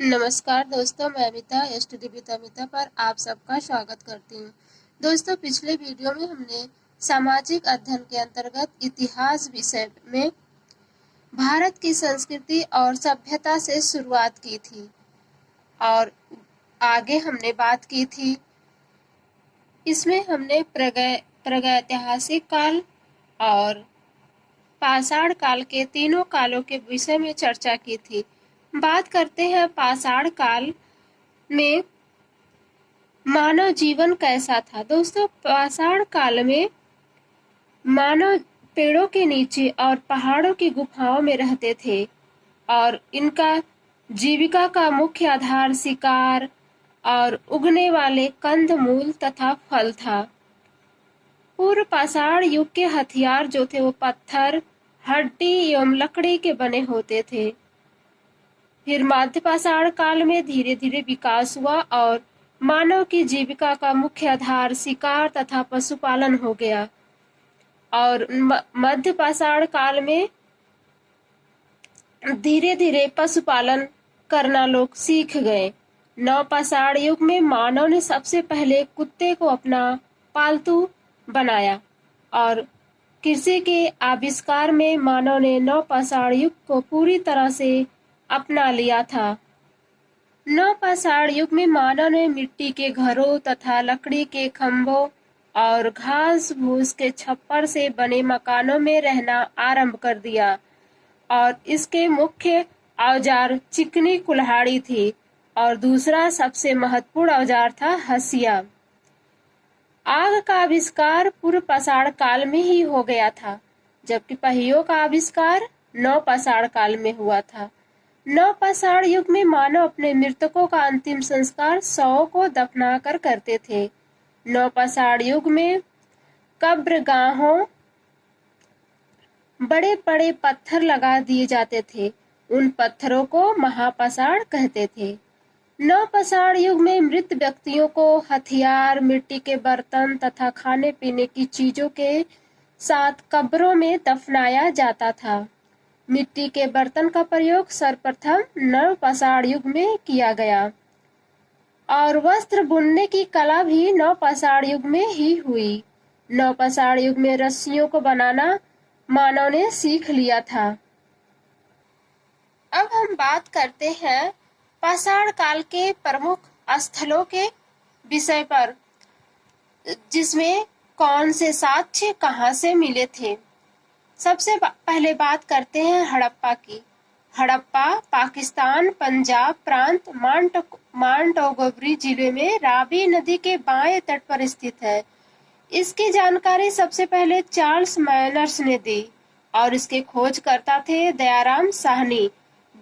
नमस्कार दोस्तों, मैं अमिता स्टडी विद अमिता पर आप सबका स्वागत करती हूँ। दोस्तों, पिछले वीडियो में हमने सामाजिक अध्ययन के अंतर्गत इतिहास विषय में भारत की संस्कृति और सभ्यता से शुरुआत की थी और आगे हमने बात की थी। इसमें हमने प्रागैतिहासिक काल और पाषाण काल के तीनों कालों के विषय में चर्चा की थी। बात करते हैं पाषाण काल में मानव जीवन कैसा था। दोस्तों, पाषाण काल में मानव पेड़ों के नीचे और पहाड़ों की गुफाओं में रहते थे और इनका जीविका का मुख्य आधार शिकार और उगने वाले कंदमूल तथा फल था। पूर्व पाषाण युग के हथियार जो थे वो पत्थर, हड्डी एवं लकड़ी के बने होते थे। फिर मध्य पाषाण काल में धीरे धीरे विकास हुआ और मानव की जीविका का मुख्य आधार शिकार तथा पशुपालन हो गया और मध्य पाषाण काल में धीरे धीरे पशुपालन करना लोग सीख गए। नव पाषाण युग में मानव ने सबसे पहले कुत्ते को अपना पालतू बनाया और कृषि के आविष्कार में मानव ने नव पाषाण युग को पूरी तरह से अपना लिया था। नव पाषाण युग में मानव ने मिट्टी के घरों तथा लकड़ी के खंभों और घास फूस के छप्पर से बने मकानों में रहना आरंभ कर दिया और इसके मुख्य औजार चिकनी कुल्हाड़ी थी और दूसरा सबसे महत्वपूर्ण औजार था हंसिया। आग का आविष्कार पूर्व पाषाण काल में ही हो गया था, जबकि पहियों का आविष्कार नव पाषाण काल में हुआ था। नव पाषाण युग में मानव अपने मृतकों का अंतिम संस्कार शवों को दफनाकर करते थे। नव पाषाण युग में कब्रगाहों बड़े बड़े पत्थर लगा दिए जाते थे। उन पत्थरों को महापाषाण कहते थे। नव पाषाण युग में मृत व्यक्तियों को हथियार, मिट्टी के बर्तन तथा खाने पीने की चीजों के साथ कब्रों में दफनाया जाता था। मिट्टी के बर्तन का प्रयोग सर्वप्रथम नव पाषाण युग में किया गया और वस्त्र बुनने की कला भी नव पाषाण युग में ही हुई। नव पाषाण युग में रस्सियों को बनाना मानव ने सीख लिया था। अब हम बात करते हैं पाषाण काल के प्रमुख स्थलों के विषय पर, जिसमें कौन से साक्ष्य कहाँ से मिले थे। सबसे पहले बात करते हैं हड़प्पा की। हड़प्पा पाकिस्तान पंजाब प्रांत मांटोगोबरी जिले में रावी नदी के बाएं तट पर स्थित है। इसकी जानकारी सबसे पहले चार्ल्स मैनर्स ने दी और इसके खोजकर्ता थे दयाराम साहनी,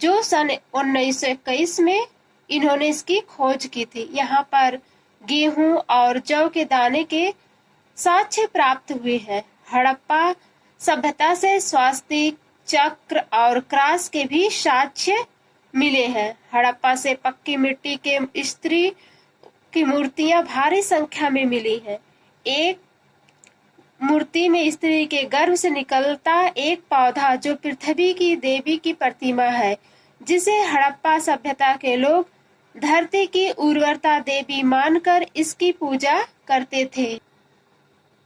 जो सन 1921 में इन्होंने इसकी खोज की थी। यहाँ पर गेहूं और जौ के दाने के साक्ष्य प्राप्त हुए हैं। हड़प्पा सभ्यता से स्वास्तिक, चक्र और क्रॉस के भी साक्ष्य मिले हैं। हड़प्पा से पक्की मिट्टी के स्त्री की मूर्तियां भारी संख्या में मिली हैं। एक मूर्ति में स्त्री के गर्भ से निकलता एक पौधा जो पृथ्वी की देवी की प्रतिमा है, जिसे हड़प्पा सभ्यता के लोग धरती की उर्वरता देवी मानकर इसकी पूजा करते थे।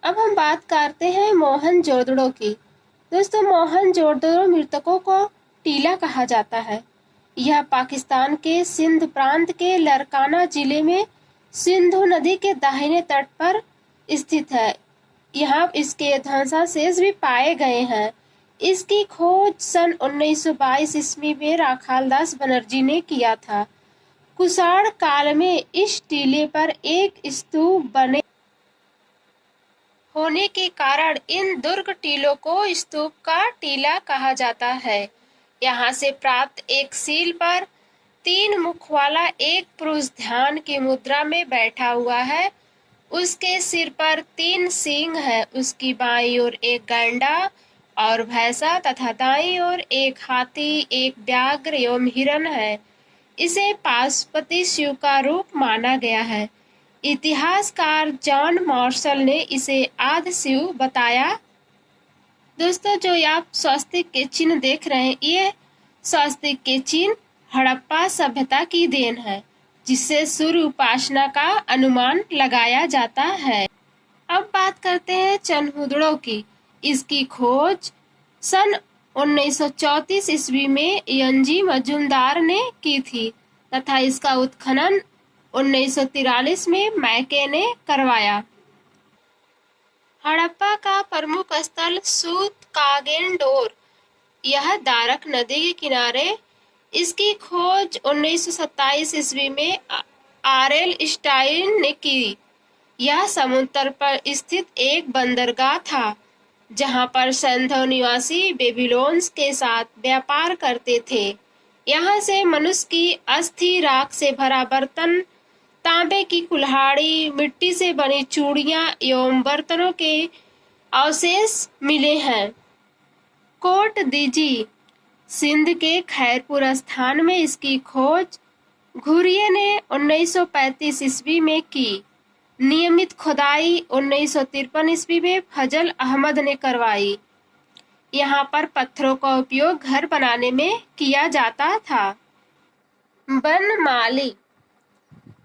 अब हम बात करते हैं मोहनजोदड़ो की। दोस्तों, मोहनजोदड़ो मृतकों को टीला कहा जाता है। यह पाकिस्तान के सिंध प्रांत के लरकाना जिले में सिंधु नदी के दाहिने तट पर स्थित है। यहाँ इसके ध्वंसावशेष भी पाए गए हैं। इसकी खोज सन 1922 ईस्वी में राखालदास बनर्जी ने किया था। कुषाण काल में इस टीले पर एक स्तूप बने होने के कारण इन दुर्ग टीलों को स्तूप का टीला कहा जाता है। यहाँ से प्राप्त एक सील पर 3 मुख वाला एक पुरुष ध्यान की मुद्रा में बैठा हुआ है। उसके सिर पर 3 सींग है। उसकी बाईं ओर एक गैंडा और भैंसा तथा दाईं ओर एक हाथी, एक व्याघ्र एवं हिरण है। इसे पाशुपति शिव का रूप माना गया है। इतिहासकार जॉन मार्शल ने इसे आदि शिव बताया। दोस्तों, जो आप स्वास्तिक के चिन्ह देख रहे हैं, ये स्वास्तिक के चिन्ह हड़प्पा सभ्यता की देन है, जिससे सूर्य उपासना का अनुमान लगाया जाता है। अब बात करते हैं चनहुदड़ों की। इसकी खोज सन 1934 ईस्वी में एनजी मजूमदार ने की थी तथा इसका उत्खनन 1943 में मैके ने करवाया। हड़प्पा का प्रमुख स्थल सूतकागेनडोर, यह दारक नदी के किनारे। इसकी खोज 1927 ईस्वी में आरएल स्टाइन ने की। यह समुद्र तट पर स्थित एक बंदरगाह था, जहां पर सैंधव निवासी बेबीलोन्स के साथ व्यापार करते थे। यहाँ से मनुष्य की अस्थि, राख से भरा बर्तन, तांबे की कुल्हाड़ी, मिट्टी से बनी चूड़ियां एवं बर्तनों के अवशेष मिले हैं। कोट दीजी, सिंध के खैरपुर स्थान में इसकी खोज घुरिये ने 1935 ईस्वी में की। नियमित खुदाई 1953 ईस्वी में फजल अहमद ने करवाई। यहाँ पर पत्थरों का उपयोग घर बनाने में किया जाता था।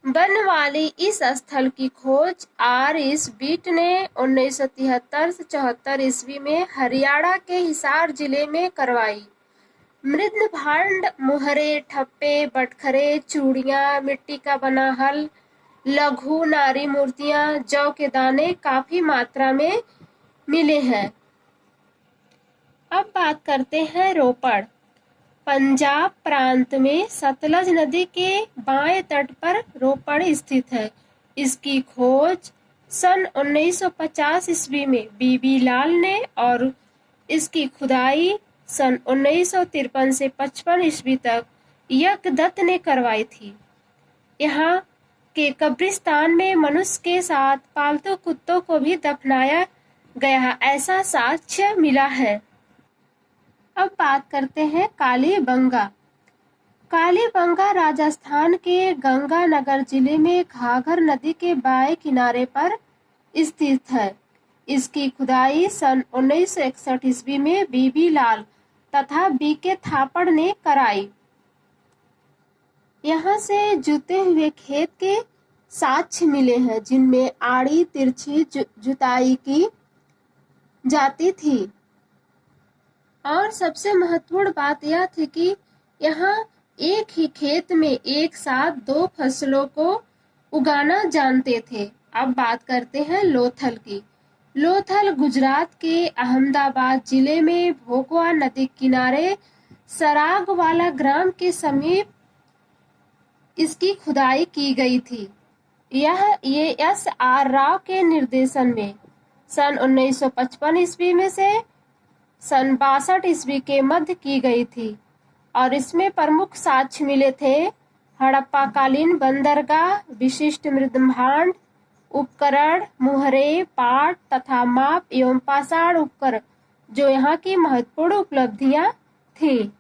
बनवाली इस स्थल की खोज आर इस बीट ने 1973 से 74 ईस्वी में हरियाणा के हिसार जिले में करवाई। मृद भांड, मुहरे, ठप्पे, बटखरे, चूड़ियां, मिट्टी का बना हल, लघु नारी मूर्तियां, जौ के दाने काफी मात्रा में मिले हैं। अब बात करते हैं रोपड़। पंजाब प्रांत में सतलज नदी के बाएं तट पर रोपड़ स्थित है। इसकी खोज सन 1950 ईस्वी में बीबी लाल ने और इसकी खुदाई सन 1953 से 55 ईस्वी तक यज्ञदत्त ने करवाई थी। यहाँ के कब्रिस्तान में मनुष्य के साथ पालतू कुत्तों को भी दफनाया गया, ऐसा साक्ष्य मिला है। अब बात करते हैं कालीबंगा। कालीबंगा राजस्थान के गंगानगर जिले में घाघर नदी के बाएं किनारे पर स्थित है। इसकी खुदाई सन 1961 ईस्वी में बीबी लाल तथा बीके थापड़ ने कराई। यहाँ से जुते हुए खेत के साक्ष्य मिले हैं, जिनमें आड़ी तिरछी जुताई की जाती थी। और सबसे महत्वपूर्ण बात यह थी कि यहाँ एक ही खेत में एक साथ दो फसलों को उगाना जानते थे। अब बात करते हैं लोथल की। लोथल गुजरात के अहमदाबाद जिले में भोगवा नदी किनारे सरागवाला ग्राम के समीप इसकी खुदाई की गई थी। ये एस.आर. राव के निर्देशन में सन 1955 ईस्वी में से सन 62 ईस्वी के मध्य की गई थी और इसमें प्रमुख साक्ष्य मिले थे हड़प्पा कालीन बंदरगाह, विशिष्ट मृदभांड उपकरण, मुहरे, पाट तथा माप एवं पाषाण उपकरण, जो यहाँ की महत्वपूर्ण उपलब्धियां थी।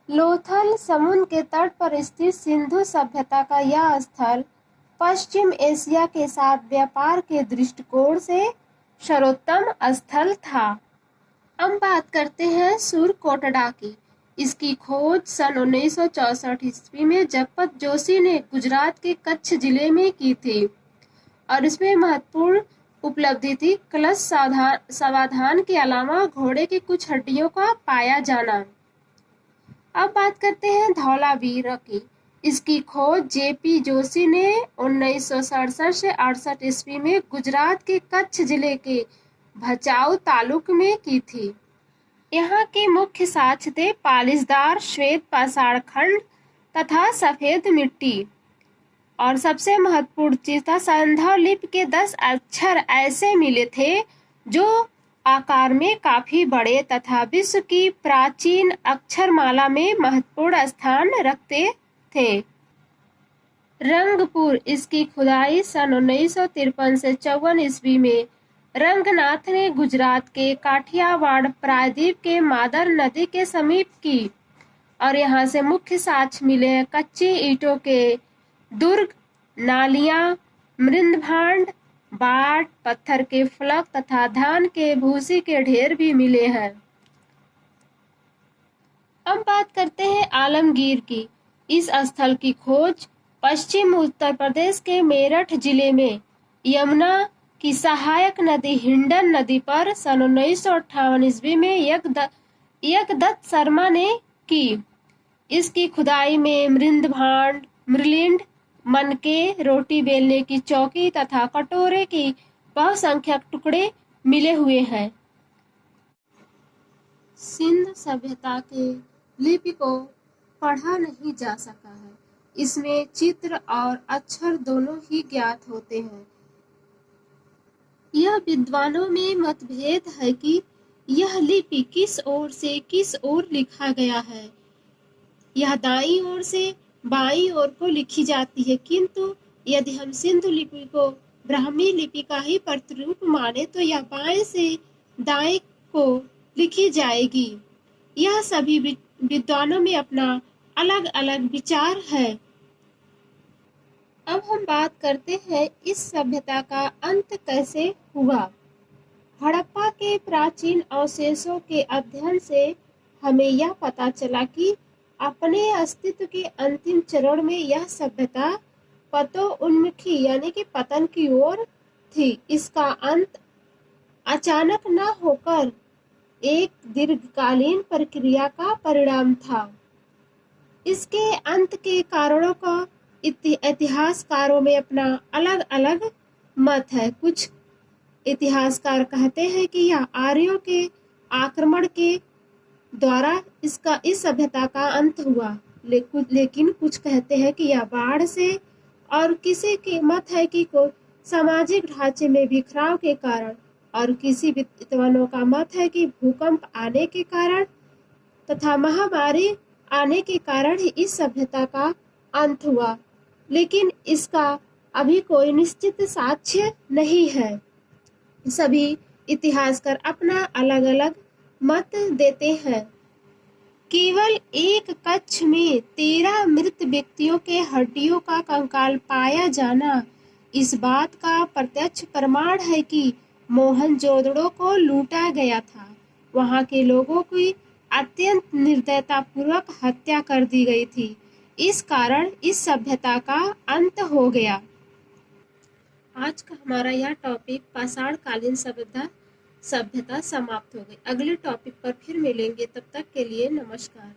लोथल समुद्र के तट पर स्थित सिंधु सभ्यता का यह स्थल पश्चिम एशिया के साथ व्यापार के दृष्टिकोण से सर्वोत्तम स्थल था। अब बात करते हैं सुरकोटड़ा की। इसकी खोज सन 1964 ईस्वी में जगपत जोशी ने गुजरात के कच्छ जिले में की थी और इसमें महत्वपूर्ण उपलब्धि थी कलश समाधान के अलावा घोड़े की कुछ हड्डियों का पाया जाना। अब बात करते हैं धौलावीरा की। इसकी खोज जेपी जोशी ने 1967 से 68 ईस्वी में गुजरात के कच्छ जिले के भचाऊ तालुक में की थी। यहाँ के मुख्य साक्ष्य थे पालिशदार श्वेत पाषाण खंड तथा सफेद मिट्टी। और सबसे महत्वपूर्ण चीज था सैंधव लिपि के 10 अक्षर ऐसे मिले थे जो आकार में काफी बड़े तथा विश्व की प्राचीन अक्षरमाला में महत्वपूर्ण स्थान रखते थे। रंगपुर, इसकी खुदाई सन 1953 से 54 ईस्वी में रंगनाथ ने गुजरात के काठियावाड़ प्रायद्वीप के मादर नदी के समीप की और यहाँ से मुख्य साक्ष्य मिले हैं कच्ची ईंटों के दुर्ग, नालियां, मृदभांड, बाट, पत्थर के फलक तथा धान के भूसी के ढेर भी मिले हैं। हम बात करते हैं आलमगीर की। इस स्थल की खोज पश्चिम उत्तर प्रदेश के मेरठ जिले में यमुना की सहायक नदी हिंडन नदी पर सन 1958 ईस्वी में यज्ञदत्त शर्मा ने की। इसकी खुदाई में मृदभांड, मृलिंड, मनके, रोटी बेलने की चौकी तथा कटोरे की बहुसंख्यक टुकड़े मिले हुए हैं। सिंध सभ्यता के लिपि को पढ़ा नहीं जा सका है। इसमें चित्र और अक्षर दोनों ही ज्ञात होते हैं। यह विद्वानों में मतभेद है कि यह लिपि किस ओर से किस ओर लिखा गया है। यह दाईं ओर से बाईं ओर को लिखी जाती है, किंतु यदि हम सिंधु लिपि को ब्राह्मी लिपि का ही प्रतिरूप माने तो यह बाएं से दाएं को लिखी जाएगी। यह सभी विद्वानों में अपना अलग अलग विचार है। अब हम बात करते हैं इस सभ्यता का अंत कैसे हुआ। हड़प्पा के प्राचीन अवशेषों के अध्ययन से हमें यह पता चला कि अपने अस्तित्व के अंतिम चरण में यह सभ्यता पतोन्मुखी यानी कि पतन की ओर थी। इसका अंत अचानक न होकर एक दीर्घकालीन प्रक्रिया का परिणाम था। इसके अंत के कारणों का इतिहासकारों में अपना अलग अलग मत है। कुछ इतिहासकार कहते हैं कि यह आर्यों के आक्रमण के द्वारा इस सभ्यता का अंत हुआ, लेकिन कुछ कहते हैं कि यह बाढ़ से, और किसी के मत है कि सामाजिक ढांचे में बिखराव के कारण, और किसी विद्वानों का मत है कि भूकंप आने के कारण तथा महामारी आने के कारण ही इस सभ्यता का अंत हुआ, लेकिन इसका अभी कोई निश्चित साक्ष्य नहीं है। सभी इतिहासकार अपना अलग अलग मत देते हैं। केवल एक कक्ष में 13 मृत व्यक्तियों के हड्डियों का कंकाल पाया जाना इस बात का प्रत्यक्ष प्रमाण है कि मोहनजोदड़ो को लूटा गया था। वहां के लोगों की अत्यंत निर्दयतापूर्वक हत्या कर दी गई थी। इस कारण इस सभ्यता का अंत हो गया। आज का हमारा यह टॉपिक पाषाणकालीन सभ्यता समाप्त हो गई। अगले टॉपिक पर फिर मिलेंगे, तब तक के लिए नमस्कार।